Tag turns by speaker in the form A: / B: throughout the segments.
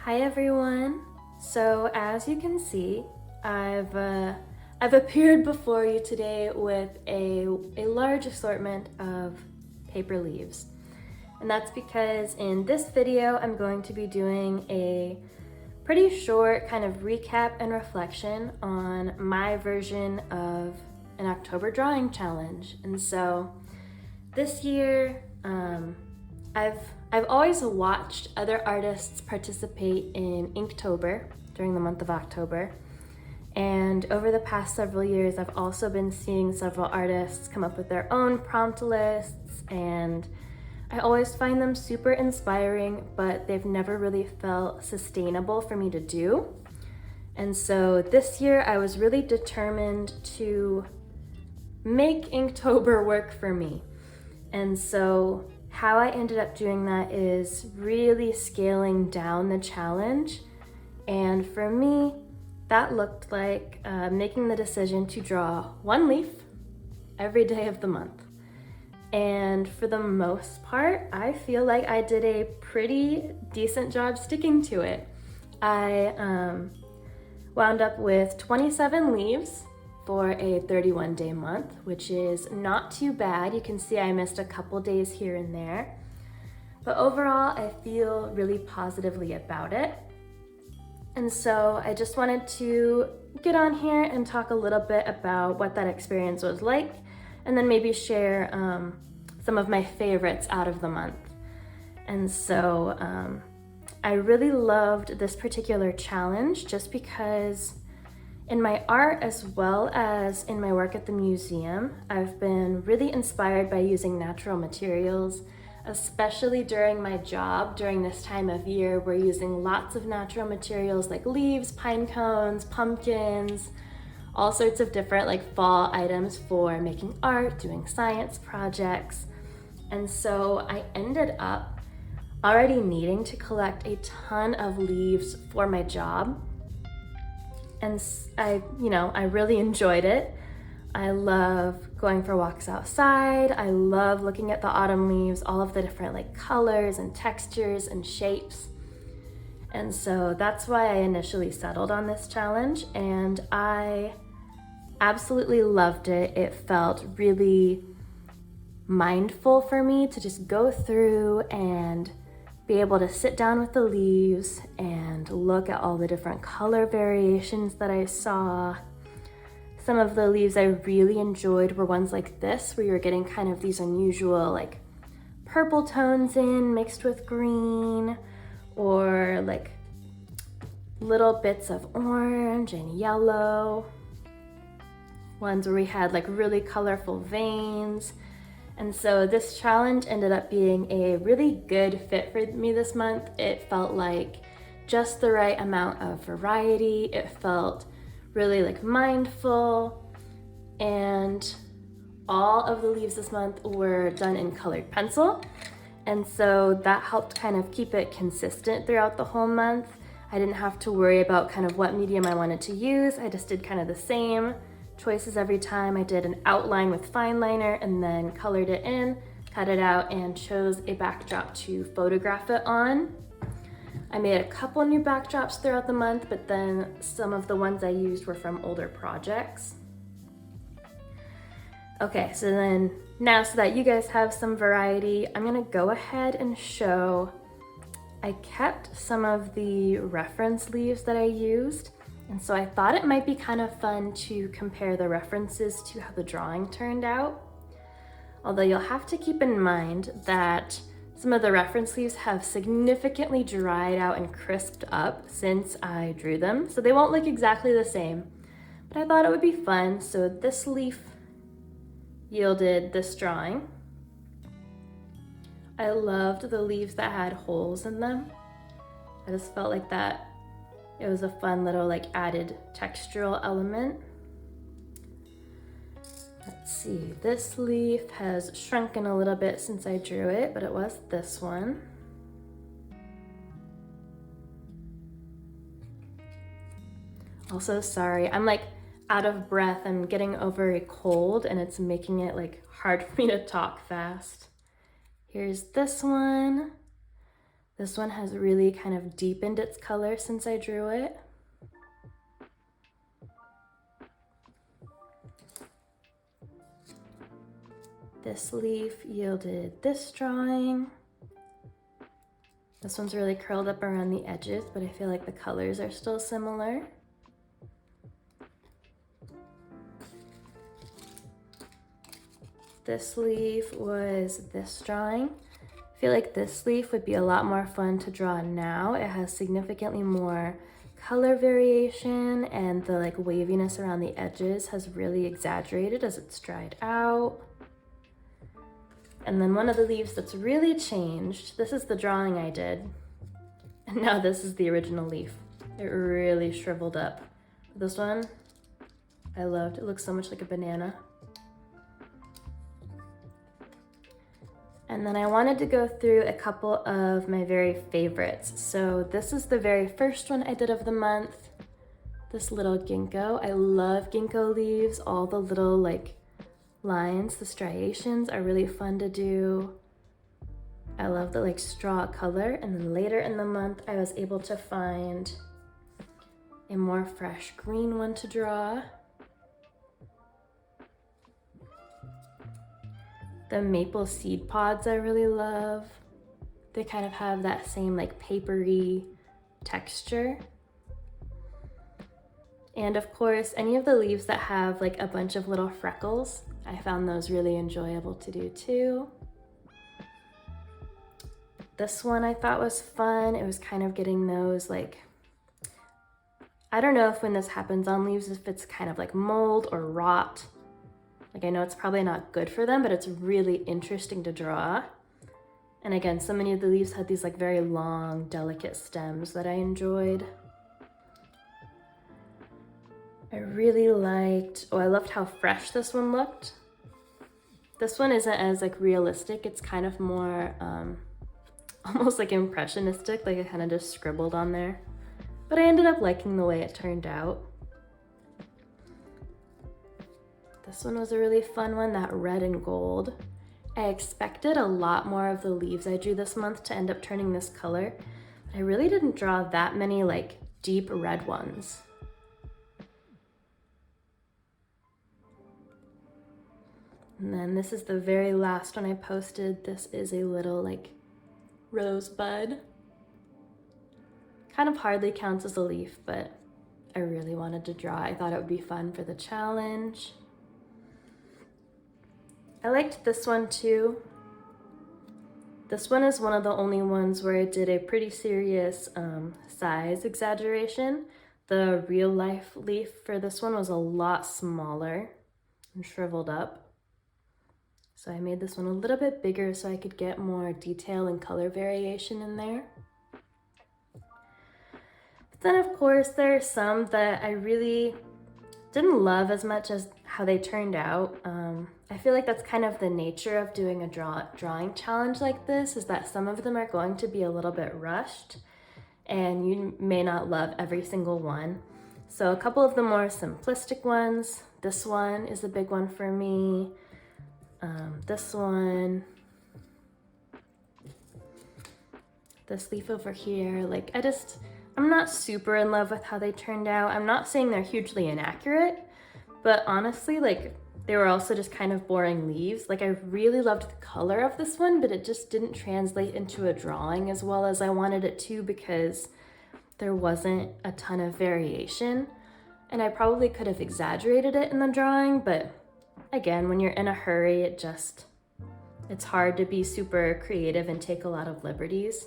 A: Hi everyone. So as you can see, I've appeared before you today with a large assortment of paper leaves. And that's because in this video, I'm going to be doing a pretty short kind of recap and reflection on my version of an October drawing challenge. And so this year, I've always watched other artists participate in Inktober during the month of October. And over the past several years, I've also been seeing several artists come up with their own prompt lists, and I always find them super inspiring, but they've never really felt sustainable for me to do. And so this year I was really determined to make Inktober work for me. And so how I ended up doing that is really scaling down the challenge. And for me, that looked like making the decision to draw one leaf every day of the month. And for the most part, I feel like I did a pretty decent job sticking to it. I wound up with 27 leaves for a 31-day month, which is not too bad. You can see I missed a couple days here and there. But overall, I feel really positively about it. And so I just wanted to get on here and talk a little bit about what that experience was like, and then maybe share some of my favorites out of the month. And so I really loved this particular challenge just because in my art as well as in my work at the museum, I've been really inspired by using natural materials, especially during my job. During this time of year, we're using lots of natural materials like leaves, pine cones, pumpkins, all sorts of different like fall items for making art, doing science projects. And so I ended up already needing to collect a ton of leaves for my job. And I really enjoyed it. I love going for walks outside. I love looking at the autumn leaves, all of the different like colors and textures and shapes. And so that's why I initially settled on this challenge, and I absolutely loved it. It felt really mindful for me to just go through and be able to sit down with the leaves and look at all the different color variations that I saw. Some of the leaves I really enjoyed were ones like this, where you're getting kind of these unusual like purple tones in mixed with green, or like little bits of orange and yellow. Ones where we had like really colorful veins. And so this challenge ended up being a really good fit for me this month. It felt like just the right amount of variety. It felt really like mindful, and all of the leaves this month were done in colored pencil. And so that helped kind of keep it consistent throughout the whole month. I didn't have to worry about kind of what medium I wanted to use. I just did kind of the same choices every time. I did an outline with fine liner and then colored it in, cut it out, and chose a backdrop to photograph it on. I made a couple new backdrops throughout the month, but then some of the ones I used were from older projects. Okay, so then now so that you guys have some variety, I'm gonna go ahead and show. I kept some of the reference leaves that I used. And so I thought it might be kind of fun to compare the references to how the drawing turned out. Although you'll have to keep in mind that some of the reference leaves have significantly dried out and crisped up since I drew them, so they won't look exactly the same. But I thought it would be fun, so this leaf yielded this drawing. I loved the leaves that had holes in them. I just felt like that it was a fun little like added textural element. Let's see, this leaf has shrunken a little bit since I drew it, but it was this one. Also, sorry, I'm like out of breath. I'm getting over a cold and it's making it like hard for me to talk fast. Here's this one. This one has really kind of deepened its color since I drew it. This leaf yielded this drawing. This one's really curled up around the edges, but I feel like the colors are still similar. This leaf was this drawing. I feel like this leaf would be a lot more fun to draw now. It has significantly more color variation, and the like waviness around the edges has really exaggerated as it's dried out. And then one of the leaves that's really changed, this is the drawing I did, and now this is the original leaf. It really shriveled up. This one, I loved. It looks so much like a banana. And then I wanted to go through a couple of my very favorites. So this is the very first one I did of the month, this little ginkgo. I love ginkgo leaves. All the little like lines, the striations are really fun to do. I love the like straw color. And then later in the month, I was able to find a more fresh green one to draw. The maple seed pods I really love. They kind of have that same like papery texture. And of course, any of the leaves that have like a bunch of little freckles, I found those really enjoyable to do too. This one I thought was fun. It was kind of getting those like, I don't know if when this happens on leaves, if it's kind of like mold or rot. Like I know it's probably not good for them, but it's really interesting to draw. And again, so many of the leaves had these like very long, delicate stems that I enjoyed. I really liked, I loved how fresh this one looked. This one isn't as like realistic. It's kind of more almost like impressionistic, like I kind of just scribbled on there. But I ended up liking the way it turned out. This one was a really fun one, that red and gold. I expected a lot more of the leaves I drew this month to end up turning this color. But I really didn't draw that many like deep red ones. And then this is the very last one I posted. This is a little like rosebud. Kind of hardly counts as a leaf, but I really wanted to draw. I thought it would be fun for the challenge. I liked this one too. This one is one of the only ones where I did a pretty serious size exaggeration. The real life leaf for this one was a lot smaller and shriveled up. So I made this one a little bit bigger so I could get more detail and color variation in there. But then of course there are some that I really didn't love as much as how they turned out. I feel like that's kind of the nature of doing a drawing challenge like this, is that some of them are going to be a little bit rushed and you may not love every single one. So a couple of the more simplistic ones, this one is a big one for me. This one, this leaf over here, like I'm not super in love with how they turned out. I'm not saying they're hugely inaccurate, but honestly, like they were also just kind of boring leaves. Like I really loved the color of this one, but it just didn't translate into a drawing as well as I wanted it to, because there wasn't a ton of variation. And I probably could have exaggerated it in the drawing, but again, when you're in a hurry, it's hard to be super creative and take a lot of liberties.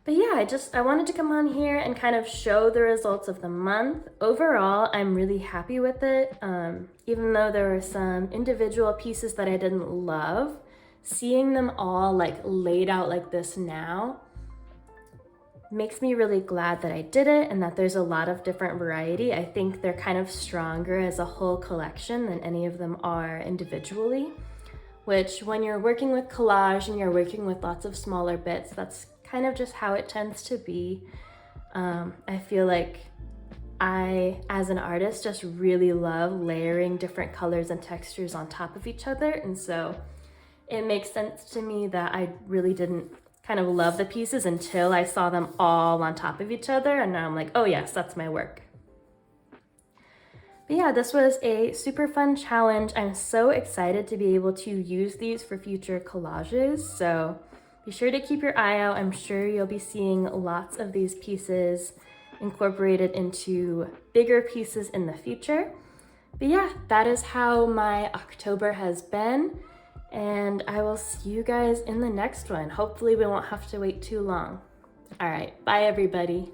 A: But yeah, I wanted to come on here and kind of show the results of the month. Overall, I'm really happy with it. Even though there were some individual pieces that I didn't love, seeing them all like laid out like this now makes me really glad that I did it and that there's a lot of different variety. I think they're kind of stronger as a whole collection than any of them are individually, which when you're working with collage and you're working with lots of smaller bits, that's kind of just how it tends to be. I feel like I, as an artist, just really love layering different colors and textures on top of each other. And so it makes sense to me that I really didn't kind of love the pieces until I saw them all on top of each other, and now I'm like, oh yes, that's my work. But yeah, this was a super fun challenge. I'm so excited to be able to use these for future collages, so be sure to keep your eye out. I'm sure you'll be seeing lots of these pieces incorporated into bigger pieces in the future. But yeah, that is how my October has been, and I will see you guys in the next one. Hopefully we won't have to wait too long. All right, bye everybody.